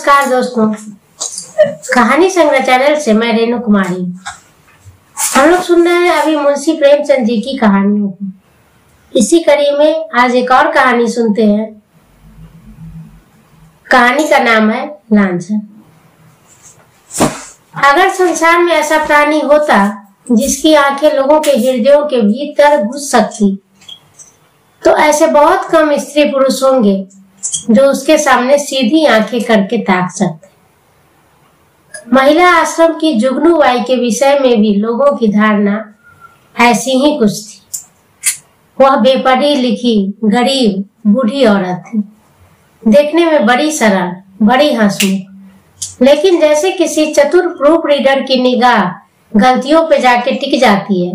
नमस्कार दोस्तों, कहानी संग्रह चैनल से मैं रेणु कुमारी। हम लोग सुन रहे हैं अभी मुंशी प्रेमचंद जी की कहानियों को। इसी कड़ी में आज एक और कहानी सुनते हैं। कहानी का नाम है लांछन। अगर संसार में ऐसा प्राणी होता जिसकी आंखें लोगों के हृदयों के भीतर घुस सकती, तो ऐसे बहुत कम स्त्री पुरुष होंगे जो उसके सामने सीधी आंखें करके ताक सकते। महिला आश्रम की जुगनू बाई के विषय में भी लोगों की धारणा ऐसी ही कुछ थी। वह बेपढ़ी लिखी गरीब बूढ़ी औरत थी, देखने में बड़ी सरल, बड़ी हंसमुख, लेकिन जैसे किसी चतुर प्रूफ रीडर की निगाह गलतियों पे जाके टिक जाती है,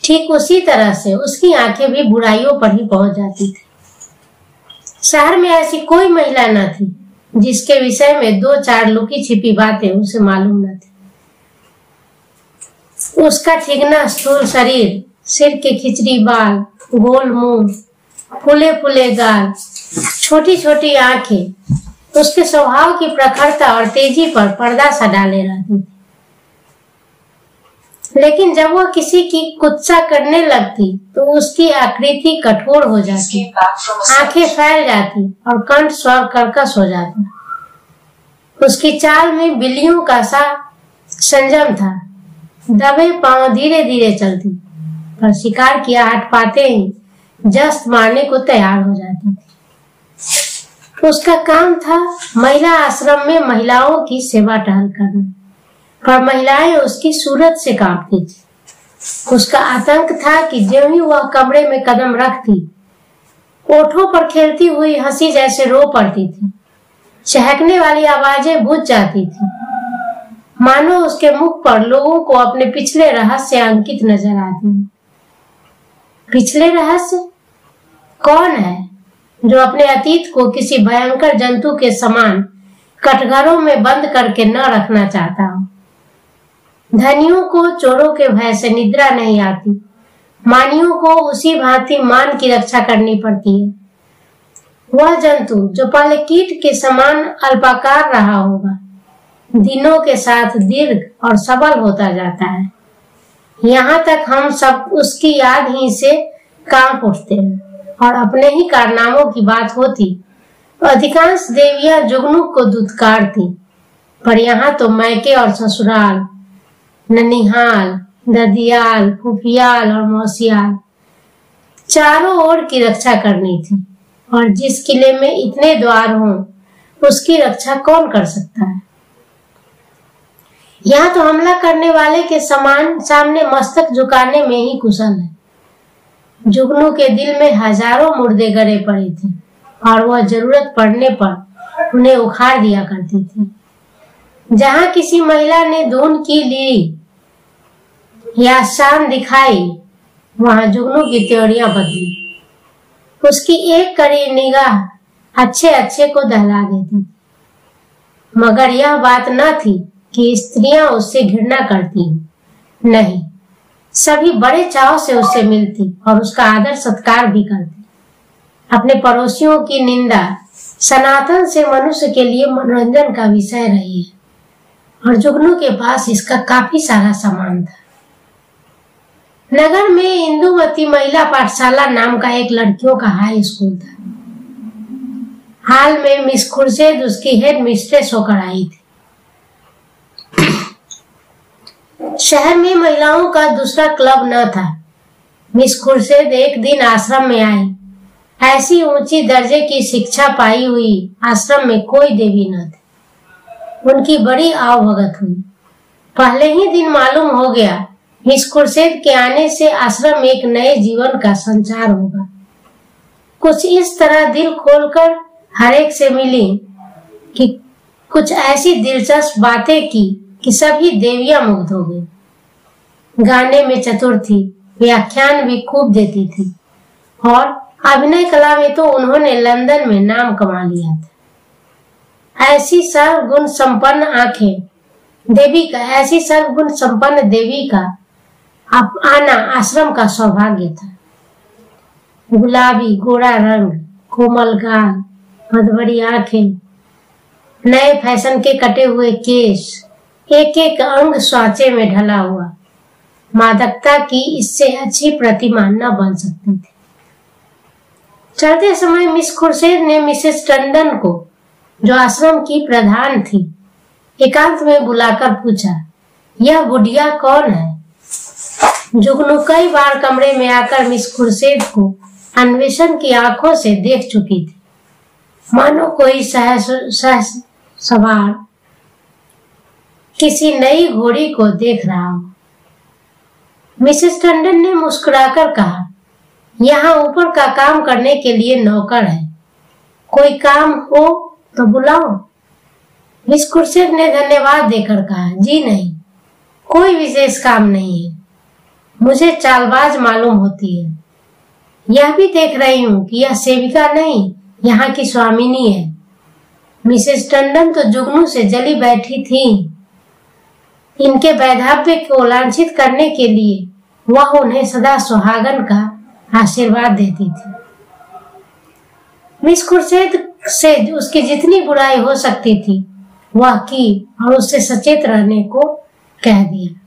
ठीक उसी तरह से उसकी आंखें भी बुराइयों पर ही पहुंच जाती थी। शहर में ऐसी कोई महिला न थी जिसके विषय में दो चार लुकी छिपी बातें उसे मालूम न थी। उसका ठिगना स्थूल शरीर, सिर के खिचड़ी बाल, गोल मुंह, फूले फूले गाल, छोटी छोटी आंखें, उसके स्वभाव की प्रखरता और तेजी पर पर्दा सा डाले रहती थी। लेकिन जब वह किसी की कुत्सा करने लगती तो उसकी आकृति कठोर हो जाती, आंखें फैल जाती और कंठ स्वर कर्कश हो जाता। उसकी चाल में बिल्लियों का सा संयम था। दबे पांव धीरे धीरे चलती, पर शिकार की आहट पाते ही जस्त मारने को तैयार हो जाती थी। उसका काम था महिला आश्रम में महिलाओं की सेवा टहल करना, पर महिलाएं उसकी सूरत से कांपती थी। उसका आतंक था कि ज्यों ही वह कमरे में कदम रखती, ओठों पर खेलती हुई हंसी जैसे रो पड़ती थी। चहकने वाली आवाजें बुझ जाती थी, मानो उसके मुख पर लोगों को अपने पिछले रहस्य अंकित नजर आती। पिछले रहस्य? कौन है जो अपने अतीत को किसी भयंकर जंतु के समान कटघरों में बंद करके न रखना चाहता हो? धनियों को चोरों के भय से निद्रा नहीं आती, मानियों को उसी भांति मान की रक्षा करनी पड़ती है। वह जंतु जो पहले कीट के समान अल्पाकार रहा होगा, दिनों के साथ दीर्घ और सबल होता जाता है। यहाँ तक हम सब उसकी याद ही से कांप उठते हैं, और अपने ही कारनामों की बात होती तो अधिकांश देवियां जुगनू को दुत्कारती। पर यहाँ तो मैके और ससुराल, ननिहाल, ददियाल, फुफियाल और मौसियाल, चारों ओर की रक्षा करनी थी, और जिस किले में इतने द्वार हों उसकी रक्षा कौन कर सकता है? यहाँ तो हमला करने वाले के समान सामने मस्तक झुकाने में ही कुशल है। जुगनू के दिल में हजारों मुर्दे गड़े पड़े थे, और वह जरूरत पड़ने पर उन्हें उखाड़ दिया करती थी। जहाँ किसी महिला ने धून की ली या शान दिखाई, वहां जुगनू की त्योरियां बदली। उसकी एक कड़ी निगाह अच्छे अच्छे को दहला देती। मगर यह बात न थी कि स्त्रियां उससे घृणा करती, नहीं, सभी बड़े चाव से उससे मिलती और उसका आदर सत्कार भी करती। अपने पड़ोसियों की निंदा सनातन से मनुष्य के लिए मनोरंजन का विषय रही है, और जुगनू के पास इसका काफी सारा सामान था। नगर में इंदुमती महिला पाठशाला नाम का एक लड़कियों का हाई स्कूल था। हाल में मिस खुर्शेद उसकी हेड मिस्ट्रेस होकर आई थी। शहर में महिलाओं का दूसरा क्लब न था। मिस खुर्शेद एक दिन आश्रम में आई। ऐसी ऊंची दर्जे की शिक्षा पाई हुई आश्रम में कोई देवी न थी। उनकी बड़ी आवभगत हुई। पहले ही दिन मालूम हो गया मिस खुर्शेद के आने से आश्रम में एक नए जीवन का संचार होगा। कुछ इस तरह दिल खोलकर हर एक से मिली कि कुछ ऐसी दिलचस्प बातें की कि सभी देवियां मुग्ध हो गई। गाने में चतुर थी, व्याख्यान भी खूब देती थी, और अभिनय कला में तो उन्होंने लंदन में नाम कमा लिया था। ऐसी सर्वगुण संपन्न देवी का आना आश्रम का सौभाग्य था। गुलाबी गोरा रंग, कोमल गाल, मधुबरी आंखें, नए फैशन के कटे हुए केश, एक एक अंग सांचे में ढला हुआ। मादकता की इससे अच्छी प्रतिमा न बन सकती थी। चलते समय मिस खुर्शीद ने मिसेस टंडन को, जो आश्रम की प्रधान थी, एकांत में बुलाकर पूछा, यह बुढ़िया कौन है? जुगनू कई बार कमरे में आकर मिस खुर्शीद को अन्वेषण की आंखों से देख चुकी थी, मानो कोई सवार किसी नई घोड़ी को देख रहा हो। मिसेस टंडन ने मुस्कुराकर कहा, यहाँ ऊपर का काम करने के लिए नौकर है, कोई काम हो तो बुलाओ। मिस खुर्शीद ने धन्यवाद देकर कहा, जी नहीं, कोई विशेष काम नहीं है। मुझे चालबाज मालूम होती है। यह भी देख रही हूँ कि यह सेविका नहीं, यहाँ की स्वामिनी है। मिसेस टंडन तो जुगनू से जली बैठी थी। इनके वैधव्य को लांछित करने के लिए वह उन्हें सदा सुहागन का आशीर्वाद देती थी। मिस खुर्शीद से उसकी जितनी बुराई हो सकती थी वह की और उससे सचेत रहने को कह दिया।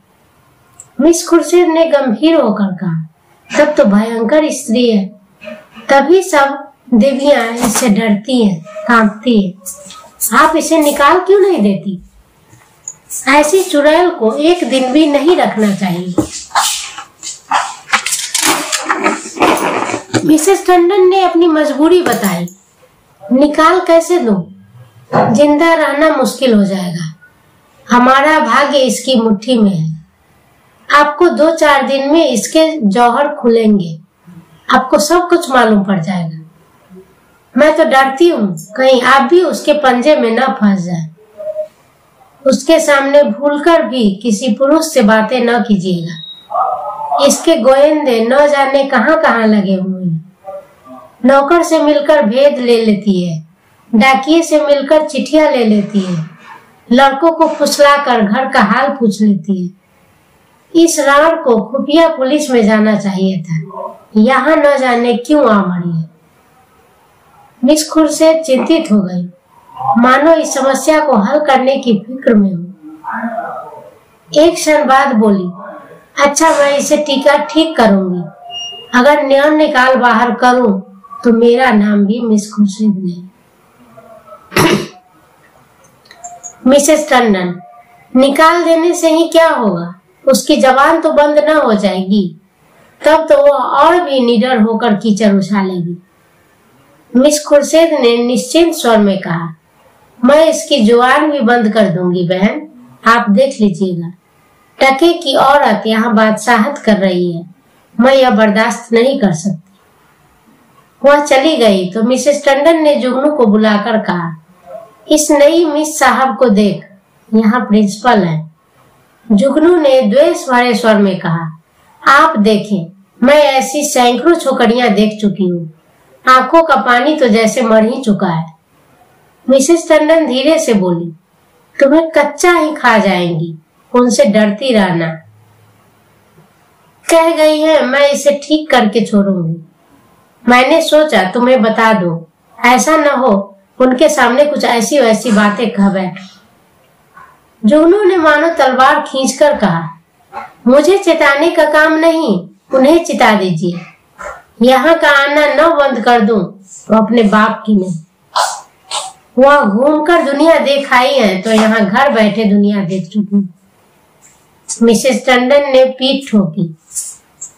मिस खुर्शीद ने गंभीर होकर कहा, तब तो भयंकर स्त्री है, तभी सब देवियां इससे डरती हैं, कांपती हैं। आप इसे निकाल क्यों नहीं देती? ऐसी चुड़ैल को एक दिन भी नहीं रखना चाहिए। मिसेस टंडन ने अपनी मजबूरी बताई, निकाल कैसे दूं? जिंदा रहना मुश्किल हो जाएगा। हमारा भाग्य इसकी मुट्ठी में है। आपको 2-4 दिन में इसके जौहर खुलेंगे, आपको सब कुछ मालूम पड़ जाएगा। मैं तो डरती हूँ कहीं आप भी उसके पंजे में न फंस जाए। उसके सामने भूलकर भी किसी पुरुष से बातें न कीजिएगा। इसके गोयंदे न जाने कहाँ कहाँ लगे हुए हैं। नौकर से मिलकर भेद ले लेती है, डाकिये से मिलकर चिट्ठियां ले लेती है, लड़कों को फुसलाकर घर का हाल पूछ लेती है। इस राण को खुफिया पुलिस में जाना चाहिए था, यहाँ न जाने क्यों आ मरी है। मिस खुर्शीद चिंतित हो गई, मानो इस समस्या को हल करने की फिक्र में हो। एक क्षण बाद बोली, अच्छा मैं इसे टीका ठीक करूंगी। अगर न्याय निकाल बाहर करूं तो मेरा नाम भी मिस खुर्शीद नहीं। मिसेस टंडन, निकाल देने से ही क्या होगा? उसकी जबान तो बंद न हो जाएगी, तब तो वो और भी निडर होकर कीचड़ उछालेगी। मिस खुर्शीद ने निश्चिंत स्वर में कहा, मैं इसकी जुबान भी बंद कर दूंगी बहन, आप देख लीजिएगा। टके की औरत यहाँ बादशाहत कर रही है, मैं यह बर्दाश्त नहीं कर सकती। वह चली गई तो मिसेस टंडन ने जुगनू को बुलाकर कहा, इस नई मिस साहब को देख, यहाँ प्रिंसिपल है। जुगनू ने द्वेष भरे स्वर में कहा, आप देखें, मैं ऐसी सैकड़ों छोकरियां देख चुकी हूँ, आंखों का पानी तो जैसे मर ही चुका है। मिसेस टंडन धीरे से बोली, तुम्हें कच्चा ही खा जाएंगी, उनसे डरती रहना। कह गई है मैं इसे ठीक करके छोड़ूंगी। मैंने सोचा तुम्हें बता दो, ऐसा न हो उनके सामने कुछ ऐसी वैसी बातें कह बैठ। जुगनू ने मानो तलवार खींचकर कहा, मुझे चिताने का काम नहीं, उन्हें चिता दीजिए। यहाँ का आना न बंद कर दूं तो अपने बाप की नहीं। वह घूमकर दुनिया देख आई है तो यहाँ घर बैठे दुनिया देख चुकी। मिसेस टंडन ने पीठ ठोकी,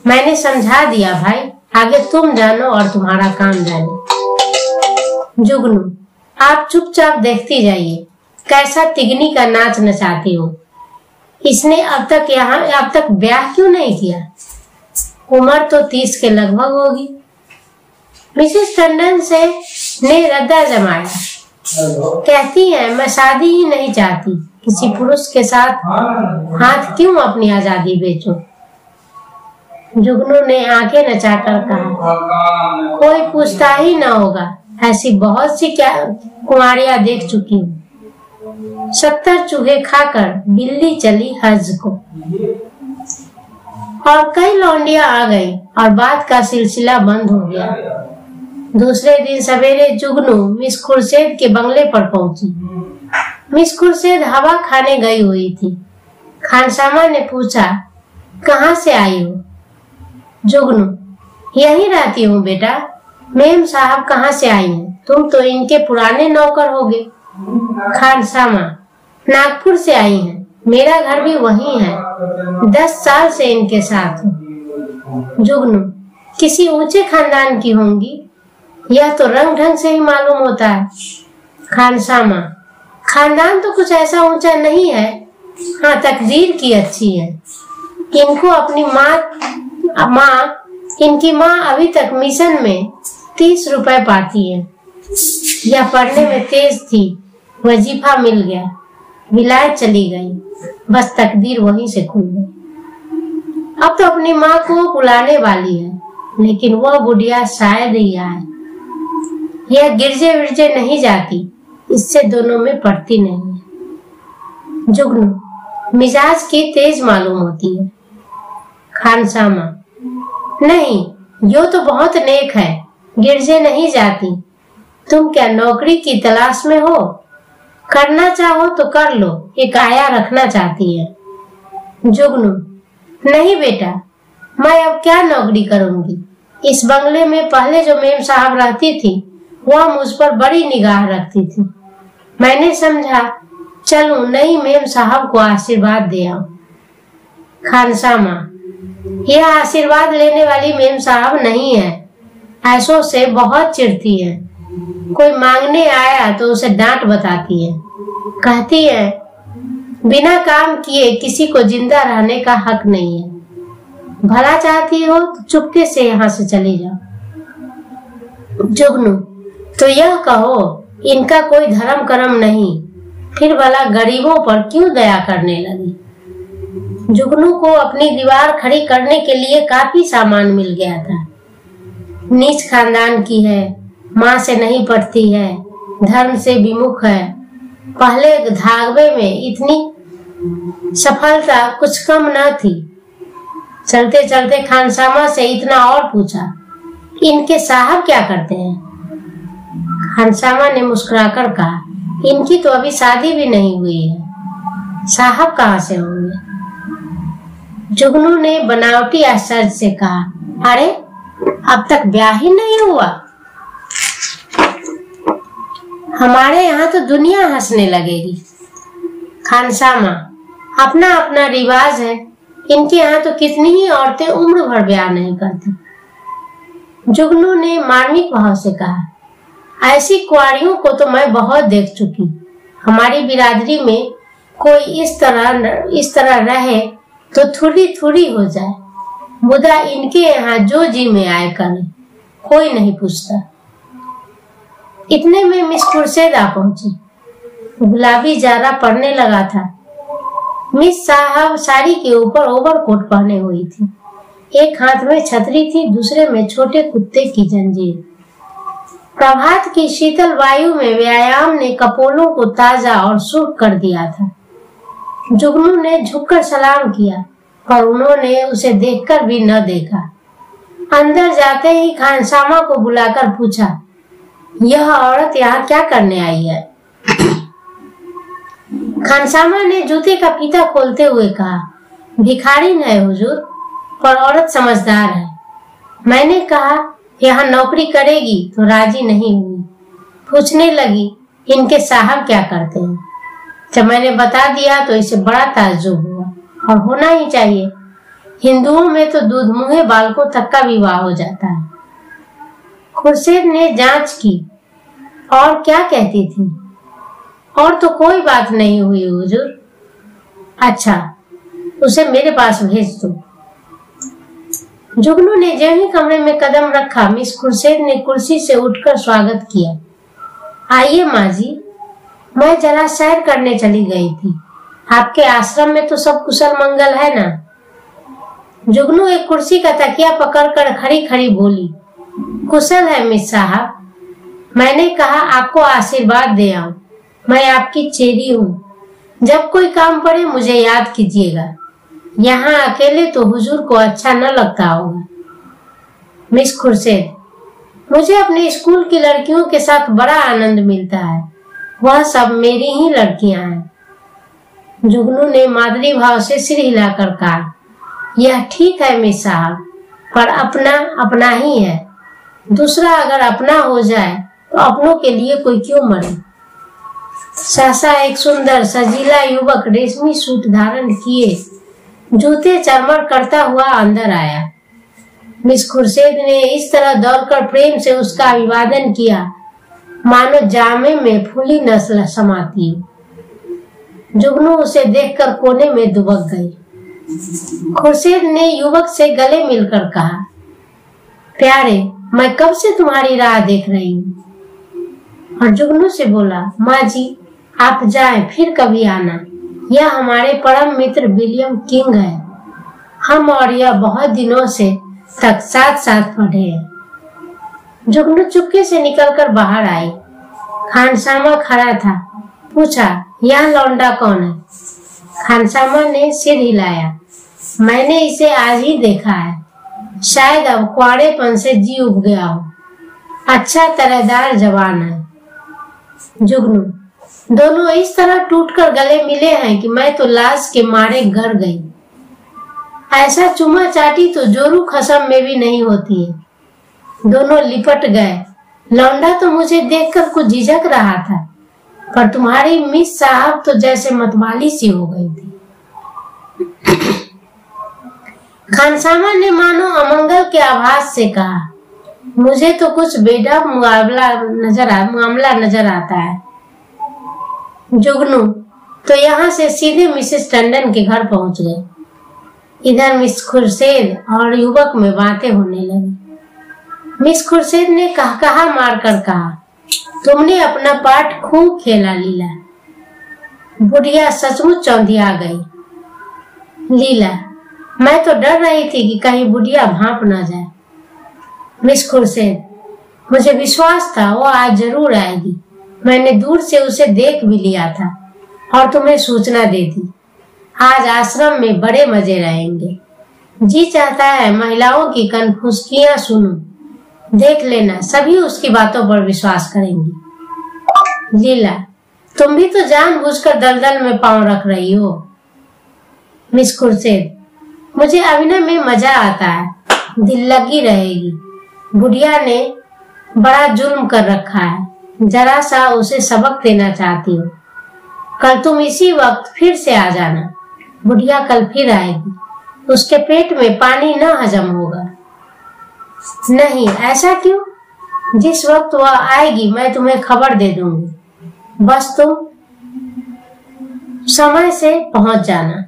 मैंने समझा दिया भाई, आगे तुम जानो और तुम्हारा काम जाने। जुगनू, आप चुपचाप देखती जाइए, कैसा तिगनी का नाच नचाती हो। इसने अब तक ब्याह क्यों नहीं किया? उम्र तो 30 के लगभग होगी। मिसेस टंडन से ने रद्दा जमाया, कहती है मैं शादी ही नहीं चाहती, किसी पुरुष के साथ हाथ क्यों अपनी आजादी बेचूं। जुगनू ने आंखें नचाकर कहा, कोई पूछता ही न होगा, ऐसी बहुत सी क्या कुंवारियां देख चुकी हूँ। 70 चूहे खाकर बिल्ली चली हज को। और कई लौंडियां आ गई और बात का सिलसिला बंद हो गया। दूसरे दिन सवेरे जुगनू मिस खुर्शीद के बंगले पर पहुंची। मिस खुर्शीद हवा खाने गई हुई थी। खानसामा ने पूछा, कहाँ से आई हो? जुगनू, यहीं रहती हूँ बेटा। मेम साहब कहाँ से आई हैं? तुम तो इनके पुराने नौकर होगे। खानसामा, नागपुर से आई हैं। मेरा घर भी वहीं है। 10 साल से इनके साथ हूँ। जुगनू, किसी ऊंचे खानदान की होंगी। यह तो रंग ढंग से ही मालूम होता है। खानसामा, खानदान तो कुछ ऐसा ऊंचा नहीं है। हाँ, तकदीर की अच्छी है। इनको अपनी इनकी माँ अभी तक मिशन में 30 रुपए पाती है। यह पढ़ने में तेज थी, वजीफा मिल गया, विलायत चली गई। बस तकदीर वहीं से खुल गई। अब तो अपनी माँ को बुलाने वाली है, लेकिन वह बुढ़िया शायद ही आए। यह गिरजे विरजे नहीं जाती, इससे दोनों में पड़ती नहीं है। जुगनू, मिजाज की तेज मालूम होती है। खानसामा, नहीं, यो तो बहुत नेक है, गिरजे नहीं जाती। तुम क्या नौकरी की तलाश में हो? करना चाहो तो कर लो, एक आया रखना चाहती है। जुगनू, नहीं बेटा, मैं अब क्या नौकरी करूंगी। इस बंगले में पहले जो मेम साहब रहती थी, वह मुझ पर बड़ी निगाह रखती थी। मैंने समझा चलूं नई मेम साहब को आशीर्वाद दे आऊं। खानसामा, यह आशीर्वाद लेने वाली मेम साहब नहीं है। ऐसों से बहुत चिढ़ती है। कोई मांगने आया तो उसे डांट बताती है। कहती है बिना काम किए किसी को जिंदा रहने का हक नहीं है। भला चाहती हो तो चुपके से यहाँ से चली जाओ। जुगनू, तो यह कहो इनका कोई धर्म कर्म नहीं, फिर भला गरीबों पर क्यों दया करने लगी। जुगनू को अपनी दीवार खड़ी करने के लिए काफी सामान मिल गया था। नीच खानदान की है, माँ से नहीं पढ़ती है, धर्म से विमुख है। पहले धागवे में इतनी सफलता कुछ कम न थी। चलते चलते खानसामा से इतना और पूछा, इनके साहब क्या करते हैं? खानसामा ने मुस्कुराकर कहा, इनकी तो अभी शादी भी नहीं हुई है, साहब कहाँ से होंगे। जुगनू ने बनावटी आश्चर्य से कहा, अरे अब तक ब्याह ही नहीं हुआ? हमारे यहाँ तो दुनिया हंसने लगेगी। खानसामा, अपना अपना रिवाज है। इनके यहाँ तो कितनी ही औरतें उम्र भर ब्याह नहीं करती। जुगनू ने मार्मिक भाव से कहा, ऐसी कुआरियों को तो मैं बहुत देख चुकी। हमारी बिरादरी में कोई इस तरह रहे तो थोड़ी थोड़ी हो जाए। मुदा इनके यहाँ जो जी में आए करे, कोई नहीं पूछता। इतने में मिस खुर्शीद आ पहुंची। गुलाबी जारा पड़ने लगा था। मिस साहब साड़ी के ऊपर ओवरकोट पहने हुई थी। एक हाथ में छतरी थी, दूसरे में छोटे कुत्ते की जंजीर। प्रभात की शीतल वायु में व्यायाम ने कपोलों को ताजा और सूख कर दिया था। जुगनू ने झुककर सलाम किया, पर उन्होंने उसे देखकर भी न देखा। अंदर जाते ही खानसामा को बुलाकर पूछा, यह औरत यहाँ क्या करने आई है? खानसामा ने जूते का फीता खोलते हुए कहा, भिखारिन है हुजूर, पर औरत समझदार है। मैंने कहा यहाँ नौकरी करेगी तो राजी नहीं हुई। पूछने लगी इनके साहब क्या करते हैं। जब मैंने बता दिया तो इसे बड़ा ताज्जुब हुआ, और होना ही चाहिए। हिंदुओं में तो दूध मुहे बालकों तक का विवाह हो जाता है। खुर्शीद ने जांच की, और क्या कहती थी? और तो कोई बात नहीं हुई हुजूर। अच्छा, उसे मेरे पास भेज दो। जुगनू ने जो ही कमरे में कदम रखा, मिस खुर्शीद ने कुर्सी से उठकर स्वागत किया। आइए माँ जी, मैं जरा सैर करने चली गई थी। आपके आश्रम में तो सब कुशल मंगल है ना? जुगनू एक कुर्सी का तकिया पकड़कर खड़ी खड़ी बोली, कुशल है मिस साहब। मैंने कहा आपको आशीर्वाद दे आऊं। मैं आपकी चेरी हूँ। जब कोई काम पड़े मुझे याद कीजिएगा। यहाँ अकेले तो हुजूर को अच्छा न लगता होगा। मिस खुर्शीद, मुझे अपने स्कूल की लड़कियों के साथ बड़ा आनंद मिलता है। वह सब मेरी ही लड़कियां हैं। जुगनू ने मादरी भाव से सिर हिलाकर कहा, यह ठीक है मिस साहब, पर अपना अपना ही है। दूसरा अगर अपना हो जाए तो अपनों के लिए कोई क्यों मरे। सहसा एक सुंदर सजीला युवक रेशमी सूट धारण किए जूते चरमर करता हुआ अंदर आया। मिस खुर्शीद ने इस तरह दौड़कर प्रेम से उसका अभिवादन किया मानो जामे में फूली नस्ल समाती हो। जुगनू उसे देखकर कोने में दुबक गई। खुर्शीद ने युवक से गले मिलकर कहा, प्यारे, मैं कब से तुम्हारी राह देख रही हूँ। और जुगनू से बोला, माँ जी आप जाएं, फिर कभी आना। यह हमारे परम मित्र विलियम किंग है। हम और यह बहुत दिनों से तक साथ साथ पढ़े हैं। जुगनू चुपके से निकलकर बाहर आई। खानसामा खड़ा था। पूछा, यह लौंडा कौन है? खानसामा ने सिर हिलाया। मैंने इसे आज ही देखा है। शायद अब कुआड़ेपन से जी उब गया हो। अच्छा तरहदार जवान है। जुगनू, दोनों इस तरह टूटकर गले मिले हैं कि मैं तो लाश के मारे घर गई। ऐसा चुमा चाटी तो जोरू खसम में भी नहीं होती है। दोनों लिपट गए। लौंडा तो मुझे देखकर कुछ झिझक रहा था, पर तुम्हारी मिस साहब तो जैसे मतवाली सी हो गई थी। खानसामा ने मानो अमंगल के आभास से कहा, मुझे तो कुछ बेढब मामला नजर आता है। जुगनू तो यहाँ से सीधे मिसेस टंडन के घर पहुंच गए। इधर मिस खुर्शीद और युवक में बातें होने लगी। मिस खुर्शीद ने कहा मारकर कहा, तुमने अपना पाठ खूब खेला लीला। बुढ़िया सचमुच चौंधिया गई। लीला, मैं तो डर रही थी कि कहीं बुढ़िया भांप ना जाए। मिस खुर्शीद, मुझे विश्वास था वो आज जरूर आएगी। मैंने दूर से उसे देख भी लिया था और तुम्हें सूचना दे दी। आज आश्रम में बड़े मजे रहेंगे। जी चाहता है महिलाओं की कनफुसकियां सुनूं। देख लेना, सभी उसकी बातों पर विश्वास करेंगी। लीला, तुम भी तो जानबूझकर दलदल में पांव रख रही हो। मिस खुर्शीद, मुझे अभिनय में मजा आता है, दिल लगी रहेगी। बुढ़िया ने बड़ा जुल्म कर रखा है, जरा सा उसे सबक देना चाहती हूँ। कल तुम इसी वक्त फिर से आ जाना। बुढ़िया कल फिर आएगी। उसके पेट में पानी न हजम होगा। नहीं, ऐसा क्यों? जिस वक्त वह आएगी मैं तुम्हें खबर दे दूंगी। बस तुम समय से पहुंच जाना।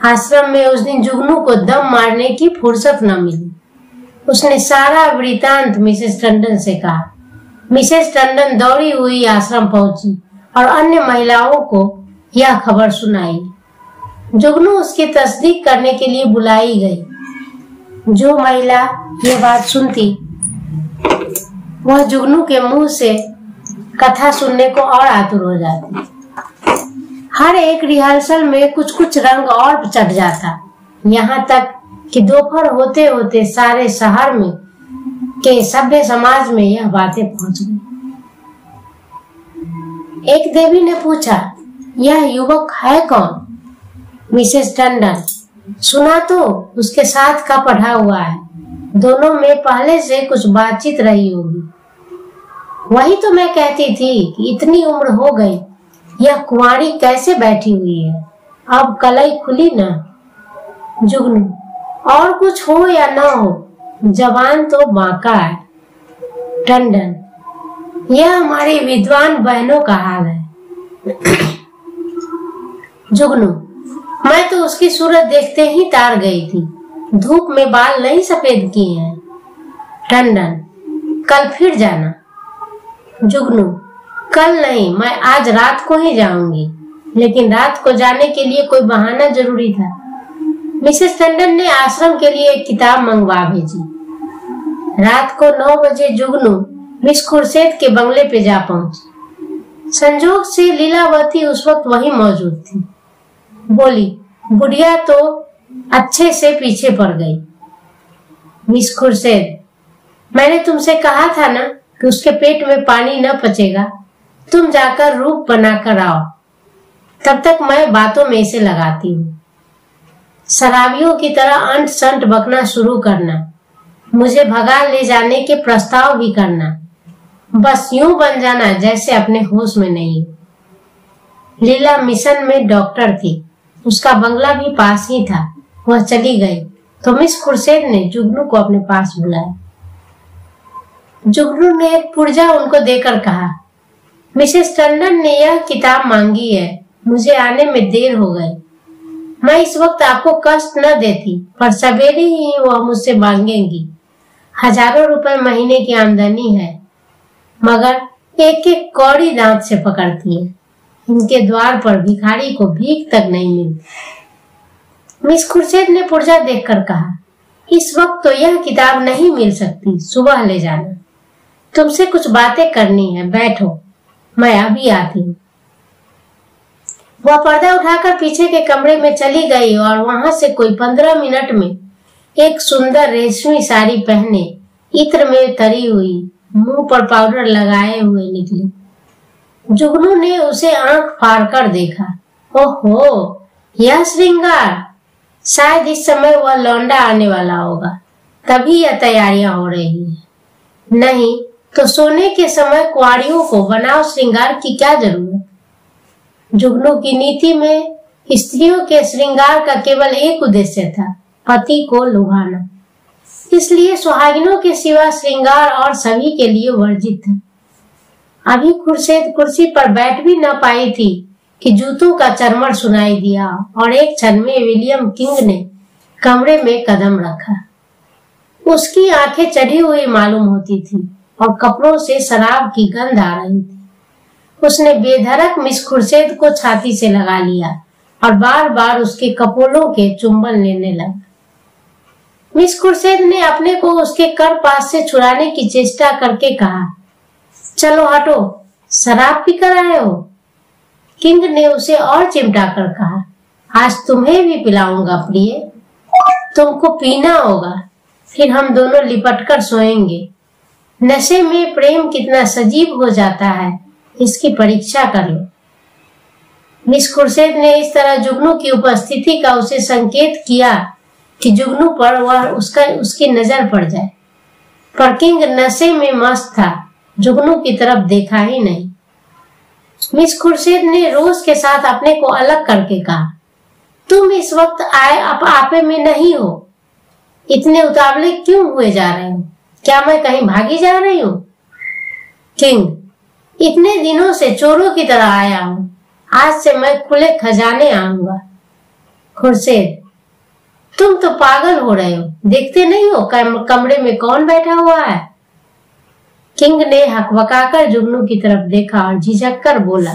आश्रम में उस दिन जुगनू को दम मारने की फुर्सत न मिली। उसने सारा वृतांत मिसेस टंडन से कहा। मिसेस टंडन दौड़ी हुई आश्रम पहुंची और अन्य महिलाओं को यह खबर सुनाई। जुगनू उसकी तस्दीक करने के लिए बुलाई गई। जो महिला ये बात सुनती वह जुगनू के मुंह से कथा सुनने को और आतुर हो जाती। हर एक रिहर्सल में कुछ कुछ रंग और चढ़ जाता, यहाँ तक कि दोपहर होते होते सारे शहर में के सभ्य समाज में यह बातें पहुंच गई। एक देवी ने पूछा, यह युवक है कौन? मिसेस टंडन, सुना तो उसके साथ का पढ़ा हुआ है। दोनों में पहले से कुछ बातचीत रही होगी। वही तो मैं कहती थी कि इतनी उम्र हो गई, यह कुंवारी कैसे बैठी हुई है। अब कलई खुली न। जुगनू, और कुछ हो या न हो, जवान तो बांका है। टंडन, यह हमारी विद्वान बहनों का हाल है। जुगनू, मैं तो उसकी सूरत देखते ही तार गई थी। धूप में बाल नहीं सफेद किए हैं। टंडन, कल फिर जाना। जुगनू, कल नहीं, मैं आज रात को ही जाऊंगी। लेकिन रात को जाने के लिए कोई बहाना जरूरी था। मिसेस टंडन ने आश्रम के लिए एक किताब मंगवा भेजी। रात को 9 बजे जुगनू मिस खुर्शीद के बंगले पे जा पहुंची। संजोग से लीलावती उस वक्त वहीं मौजूद थी। बोली, बुढ़िया तो अच्छे से पीछे पड़ गई। मिस खुर्शीद, मैंने तुमसे कहा था ना कि उसके पेट में पानी न पचेगा। तुम जाकर रूप बनाकर आओ, तब तक मैं बातों में इसे लगाती हूँ। शराबियों की तरह अंट संट बकना शुरू करना, मुझे भगा ले जाने के प्रस्ताव भी करना, बस यूं बन जाना जैसे अपने होश में नहीं। लीला मिशन में डॉक्टर थी, उसका बंगला भी पास ही था। वह चली गई तो मिस खुर्शीद ने जुगनू को अपने पास बुलाया। जुगनू ने एक पुर्जा उनको देकर कहा, मिसेस टंडन ने यह किताब मांगी है, मुझे आने में देर हो गई। मैं इस वक्त आपको कष्ट न देती, पर सवेरे ही वह मुझसे मांगेंगी। हजारों रुपए महीने की आमदनी है, मगर एक एक कौड़ी दांत से पकड़ती है। इनके द्वार पर भिखारी को भीख तक नहीं मिलती। मिस खुर्शीद ने पुर्जा देखकर कहा, इस वक्त तो यह किताब नहीं मिल सकती, सुबह ले जाना। तुमसे कुछ बातें करनी है, बैठो, मैं अभी आती हूँ। वह पर्दा उठाकर पीछे के कमरे में चली गई और वहां से कोई 15 मिनट में एक सुंदर रेशमी साड़ी पहने, इत्र में तरी हुई, मुंह पर पाउडर लगाए हुए निकली। जुगनू ने उसे आंख फाड़ कर देखा। ओहो, यह श्रृंगार! शायद इस समय वह लौंडा आने वाला होगा, तभी यह तैयारियां हो रही है। नहीं तो सोने के समय कुंवारियों को बनाव श्रृंगार की क्या जरूरत। जुगनू की नीति में स्त्रियों के श्रृंगार का केवल एक उद्देश्य था, पति को लुभाना। इसलिए सुहागिनों के सिवा श्रृंगार और सभी के लिए वर्जित था। अभी खुर्शीद कुर्सी पर बैठ भी न पाई थी कि जूतों का चरमर सुनाई दिया और एक क्षण में विलियम किंग ने कमरे में कदम रखा। उसकी आंखें चढ़ी हुई मालूम होती थी और कपड़ों से शराब की गंध आ रही थी। उसने बेधड़क मिस खुर्शीद को छाती से लगा लिया और बार बार उसके कपोलों के चुंबन लेने लगा। मिस खुर्शीद ने अपने को उसके कर पास से छुड़ाने की चेष्टा करके कहा, चलो हटो, शराब पी कर आए हो। किंग ने उसे और चिमटा कर कहा, आज तुम्हें भी पिलाऊंगा प्रिय, तुमको पीना होगा, फिर हम दोनों लिपट कर सोएंगे। नशे में प्रेम कितना सजीव हो जाता है, इसकी परीक्षा कर लो। मिस खुर्शीद ने इस तरह जुगनू की उपस्थिति का उसे संकेत किया कि जुगनू पर वह उसकी नजर पड़ जाए, पर किंग नशे में मस्त था, जुगनू की तरफ देखा ही नहीं। मिस खुर्शीद ने रोज के साथ अपने को अलग करके कहा, तुम इस वक्त आपे में नहीं हो, इतने उतावले क्यों हुए जा रहे हो? क्या मैं कहीं भागी जा रही हूँ? किंग, इतने दिनों से चोरों की तरह आया हूँ, आज से मैं खुले खजाने आऊंगा। खुर्शीद, तुम तो पागल हो रहे हो, देखते नहीं हो कमरे में कौन बैठा हुआ है? किंग ने हकबकाकर जुगनू की तरफ देखा और झिझक कर बोला,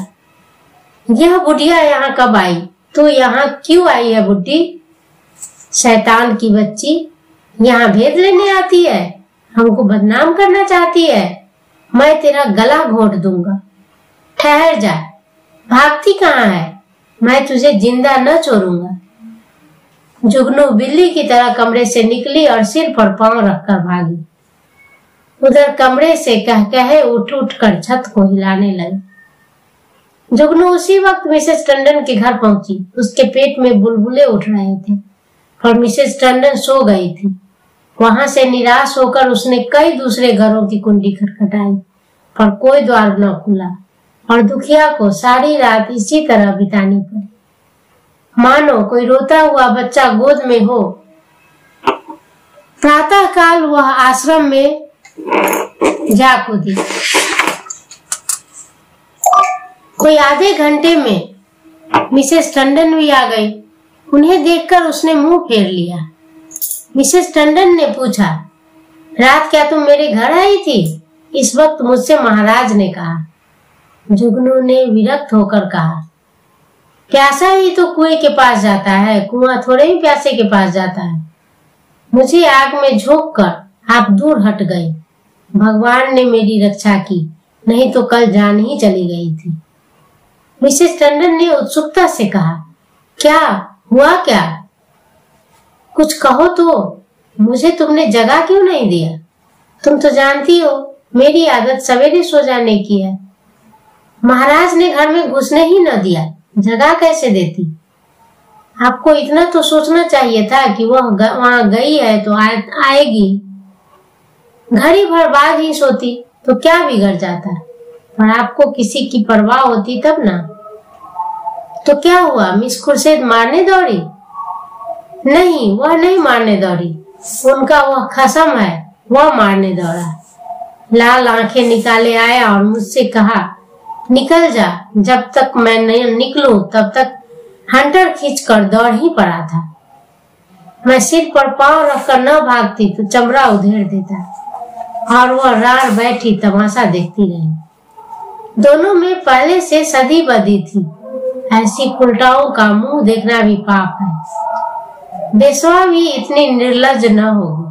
यह बुढ़िया यहाँ कब आई? तू यहाँ क्यों आई है बुड्ढी? शैतान की बच्ची, यहाँ भेद लेने आती है, हमको बदनाम करना चाहती है। मैं तेरा गला घोट दूंगा। ठहर जा, भागती कहाँ है? मैं तुझे जिंदा न छोड़ूंगा। जुगनू बिल्ली की तरह कमरे से निकली और सिर पर पांव रखकर भागी। उधर कमरे से कहे उठ उठ कर छत को हिलाने लगी। जुगनू उसी वक्त मिसेस टंडन के घर पहुंची। उसके पेट में बुलबुले उठ रहे थे, पर मिसेस टंडन सो गई थी। वहां से निराश होकर उसने कई दूसरे घरों की कुंडी खटखटाई, पर कोई द्वार न खुला और दुखिया को सारी रात इसी तरह बितानी पड़ी, मानो कोई रोता हुआ बच्चा गोद में हो। प्रातः काल वह आश्रम में जा कूदी। कोई आधे घंटे में मिसेस टंडन भी आ गई। उन्हें देखकर उसने मुंह फेर लिया। मिसेस टंडन ने पूछा, रात क्या तुम मेरे घर आई थी? इस वक्त मुझसे महाराज ने कहा। जुगनू ने विरक्त होकर कहा, प्यासा ही तो कुएं के पास जाता है, कुआं थोड़े ही प्यासे के पास जाता है। मुझे आग में झोंक कर आप दूर हट गए। भगवान ने मेरी रक्षा की, नहीं तो कल जान ही चली गई थी। मिसेस टंडन ने उत्सुकता से कहा, क्या हुआ? क्या कुछ कहो तो, मुझे तुमने जगा क्यों नहीं दिया? तुम तो जानती हो मेरी आदत सवेरे सो जाने की है। महाराज ने घर में घुसने ही न दिया, जगह कैसे देती? आपको इतना तो सोचना चाहिए था कि वह वहां गई है तो आएगी। घड़ी भर बाद ही सोती तो क्या बिगड़ जाता, पर आपको किसी की परवाह होती तब ना। तो क्या हुआ, मिस खुर्शीद मारने दौड़ी? नहीं, वह नहीं मारने दौड़ी, उनका वह खसम है, वह मारने दौड़ा। लाल आंखें निकाले आया और मुझसे कहा, निकल जा। जब तक मैं नहीं निकलूं तब तक हंटर खींचकर दौड़ ही पड़ा था। मैं सिर पर पांव रखकर न भागती तो चमड़ा उधेड़ देता और वह रार बैठी तमाशा देखती रही। दोनों में पहले से सदी बदी थी। ऐसी उल्टाओं का मुंह देखना भी पाप है। बेसवा भी इतनी निर्लज न होगी।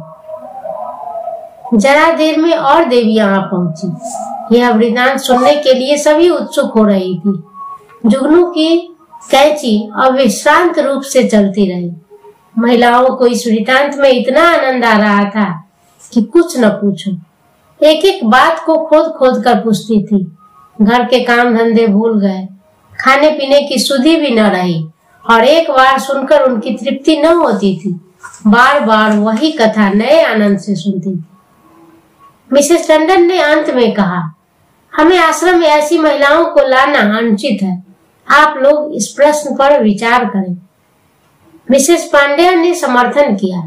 जरा देर में और देवियां आ पहुंची। यह वृतांत सुनने के लिए सभी उत्सुक हो रही थी। जुगनू की कैंची अविश्रांत रूप से चलती रही। महिलाओं को इस वृतांत में इतना आनंद आ रहा था कि कुछ न पूछो। एक एक बात को खोद खोद कर पूछती थी। घर के काम धंधे भूल गए, खाने पीने की सुधि भी न रही और एक बार सुनकर उनकी तृप्ति न होती थी। बार बार वही कथा नए आनंद से सुनती थी। मिसेस टंडन ने अंत में कहा, हमें आश्रम में ऐसी महिलाओं को लाना अनुचित है। आप लोग इस प्रश्न पर विचार करें। मिसेस पांड्या ने समर्थन किया,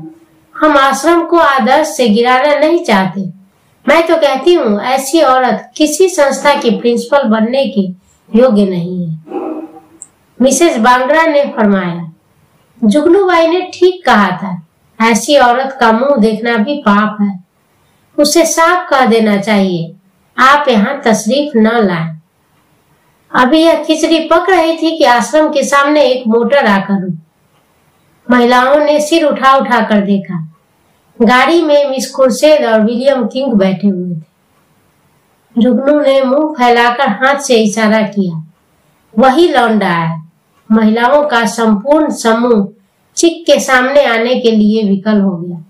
हम आश्रम को आदर्श से गिराना नहीं चाहते। मैं तो कहती हूँ ऐसी औरत किसी संस्था की प्रिंसिपल बनने के योग्य नहीं है। मिसेस बांग्रा ने फरमाया, जुगनूबाई ने ठीक कहा था, ऐसी औरत का मुंह देखना भी पाप है। उसे साफ कह देना चाहिए, आप यहाँ तशरीफ न लाएं। अभी यह खिचड़ी पक रही थी कि आश्रम के सामने एक मोटर आकर रुकी। महिलाओं ने सिर उठा उठा कर देखा। गाड़ी में मिस खुर्शीद और विलियम किंग बैठे हुए थे। जुगनू ने मुंह फैलाकर हाथ से इशारा किया, वही लौंडा है। महिलाओं का संपूर्ण समूह चिक के सामने आने के लिए विकल हो गया।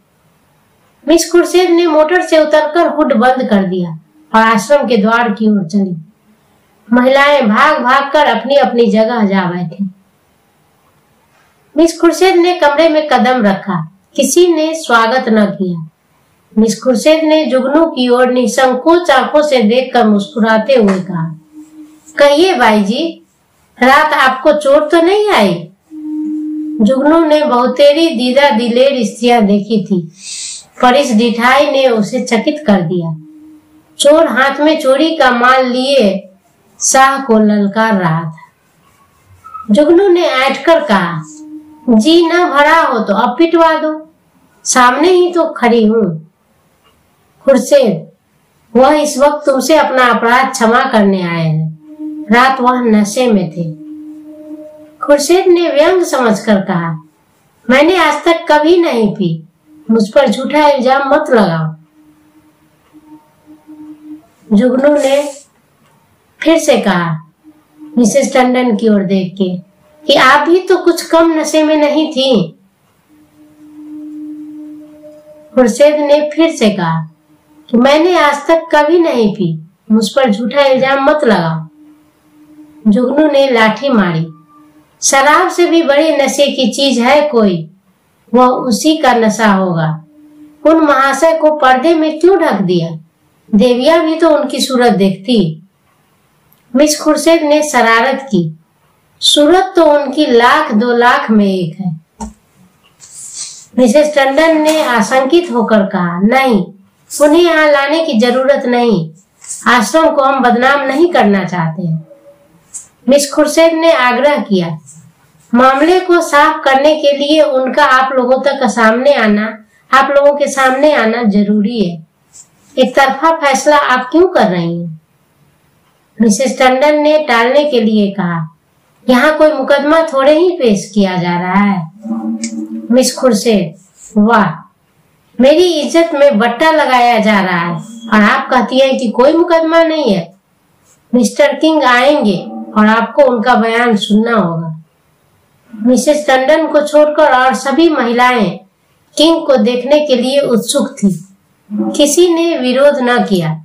मिस खुर्शीद ने मोटर से उतरकर हुड बंद कर दिया और आश्रम के द्वार की ओर चली। महिलाएं भाग भाग कर अपनी अपनी जगह जा बैठी। मिस खुर्शीद ने कमरे में कदम रखा। किसी ने स्वागत न किया। मिस खुर्शीद ने जुगनू की ओर निसंकोच आंखों से देखकर मुस्कुराते हुए कहा, कहिए भाई जी, रात आपको चोट तो नहीं आई? जुगनू ने बहुतेरी दीदा दिलेर स्त्रियां देखी थी, पर इस ढिठाई ने उसे चकित कर दिया। चोर हाथ में चोरी का माल लिए शाह को ललकार रहा था। जुगनू ने ऐंठकर कहा, जी न भरा हो तो अब पिटवा दो, सामने ही तो खड़ी हूँ। खुर्शीद, वह इस वक्त तुमसे अपना अपराध क्षमा करने आए हैं। रात वह नशे में थे। खुर्शीद ने व्यंग समझकर कहा, मैंने आज तक कभी नहीं पी, मुझ पर झूठा इल्जाम मत लगाओ। जुगनू ने फिर से कहा, मिसेस टंडन की ओर देख के, कि आप भी तो कुछ कम नशे में नहीं थी। खुर्शीद ने फिर से कहा कि मैंने आज तक कभी नहीं पी, मुझ पर झूठा इल्जाम मत लगाओ। जुगनू ने लाठी मारी। शराब से भी बड़ी नशे की चीज है कोई, वह उसी का नशा होगा। उन महाशय को पर्दे में क्यों ढक दिया? देवियां भी तो उनकी सूरत देखती। मिस खुर्शीद ने शरारत की, सूरत तो उनकी 1,00,000 2,00,000 में एक है। मिसेस टंडन ने आशंकित होकर कहा, नहीं, उन्हें यहाँ लाने की जरूरत नहीं। आश्रम को हम बदनाम नहीं करना चाहते हैं। मिस खुर्शीद ने आग्रह किया, मामले को साफ करने के लिए उनका आप लोगों के सामने आना जरूरी है। एक तरफा फैसला आप क्यों कर रही हैं? मिसेस टंडन ने टालने के लिए कहा, यहाँ कोई मुकदमा थोड़े ही पेश किया जा रहा है। मिस खुर्शीद, वाह, मेरी इज्जत में बट्टा लगाया जा रहा है और आप कहती हैं कि कोई मुकदमा नहीं है। मिस्टर किंग आएंगे और आपको उनका बयान सुनना होगा। मिसेस टंडन को छोड़कर और सभी महिलाएं किंग को देखने के लिए उत्सुक थी। किसी ने विरोध न किया।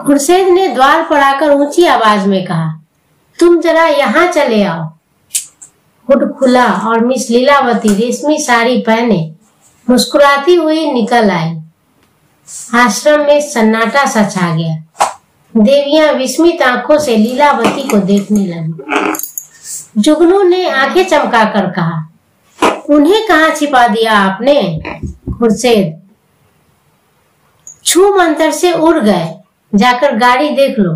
खुर्शीद ने द्वार पर आकर ऊंची आवाज में कहा, तुम जरा यहाँ चले आओ। हुड खुला और मिस लीलावती रेशमी साड़ी पहने मुस्कुराती हुई निकल आई। आश्रम में सन्नाटा सा छा गया। देवियां विस्मित आंखों से लीलावती को देखने लगी। जुगनू ने आंखें चमकाकर कहा, उन्हें कहाँ छिपा दिया आपने? खुर्शीद छू मंतर से उड़ गए, जाकर गाड़ी देख लो।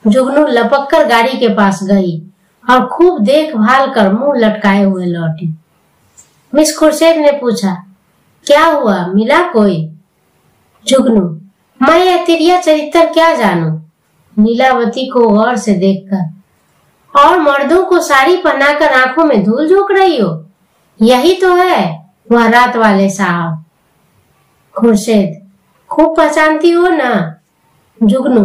जुगनू लपक कर गाड़ी के पास गई और खूब देखभाल कर मुंह लटकाए हुए लौटी। मिस खुर्शीद ने पूछा, क्या हुआ, मिला कोई? जुगनू, मैं यह तिरिया चरित्र क्या जानूं? लीलावती को गौर से देखकर, और मर्दों को साड़ी पहनाकर आंखों में धूल झोंक रही हो? यही तो है वह रात वाले साहब। खुर्शीद, खूब पहचानती हो ना? जुगनू,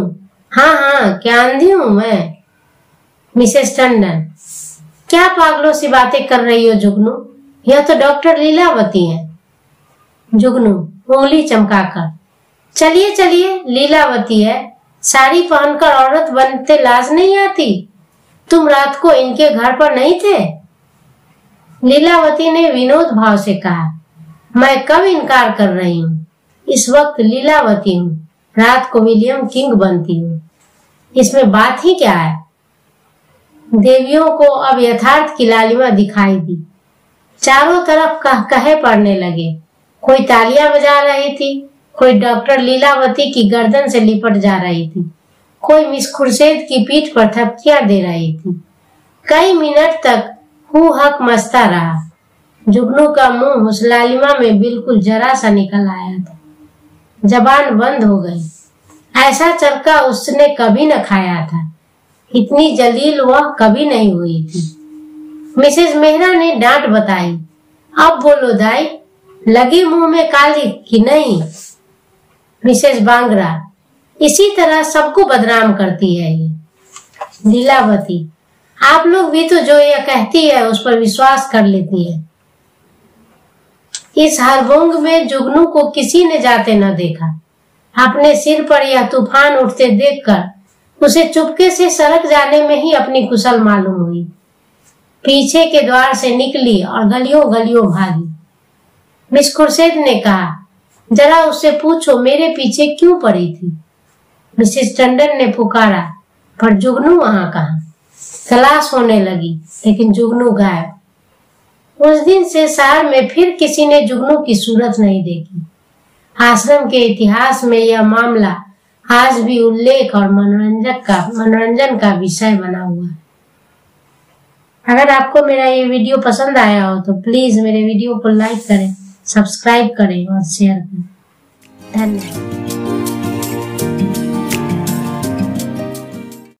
हाँ हाँ, क्या अंधी हूं मैं? मिसेस टंडन, क्या पागलों सी बातें कर रही हो जुगनू? यह तो डॉक्टर लीलावती है। जुगनू उंगली चमकाकर, चलिए चलिए, लीलावती है। साड़ी पहनकर औरत बनते लाज नहीं आती? तुम रात को इनके घर पर नहीं थे? लीलावती ने विनोद भाव से कहा, मैं कब इनकार कर रही हूँ? इस वक्त लीलावती हूँ, रात को विलियम किंग बनती हूँ। इसमें बात ही क्या है? देवियों को अब यथार्थ की लालिमा दिखाई दी। चारों तरफ कहे पड़ने लगे। कोई तालियां बजा रही थी, कोई डॉक्टर लीलावती की गर्दन से लिपट जा रही थी, कोई मिस खुर्शीद की पीठ पर थपकियां दे रही थी। कई मिनट तक हू हक मचता रहा। जुगनू का मुंह उस लालिमा में बिल्कुल जरा सा निकल आया था। जबान बंद हो गई। ऐसा चरका उसने कभी न खाया था। इतनी जलील वह कभी नहीं हुई थी। मिसेस मेहरा ने डांट बताई, अब बोलो दाई, लगी मुंह में काली कि नहीं? मिसेस बांगरा, इसी तरह सबको बदनाम करती है ये। लीलावती, आप लोग भी तो जो यह कहती है उस पर विश्वास कर लेती है। इस हरबोंग में जुगनू को किसी ने जाते न देखा। अपने सिर पर यह तूफान उठते देखकर उसे चुपके से सड़क जाने में ही अपनी कुशल मालूम हुई। पीछे के द्वार से निकली और गलियों गलियों भागी। मिस खुर्शीद ने कहा, जरा उससे पूछो मेरे पीछे क्यों पड़ी थी? मिसेस टंडन ने पुकारा, पर जुगनू वहां कहाँ? तलाश होने लगी, लेकिन जुगनू गायब। उस दिन से शहर में फिर किसी ने जुगनू की सूरत नहीं देखी। आश्रम के इतिहास में यह मामला आज भी उल्लेख और मनोरंजन का विषय बना हुआ है। अगर आपको मेरा ये वीडियो पसंद आया हो तो प्लीज मेरे वीडियो को लाइक करें, सब्सक्राइब करें और शेयर करें। धन्यवाद।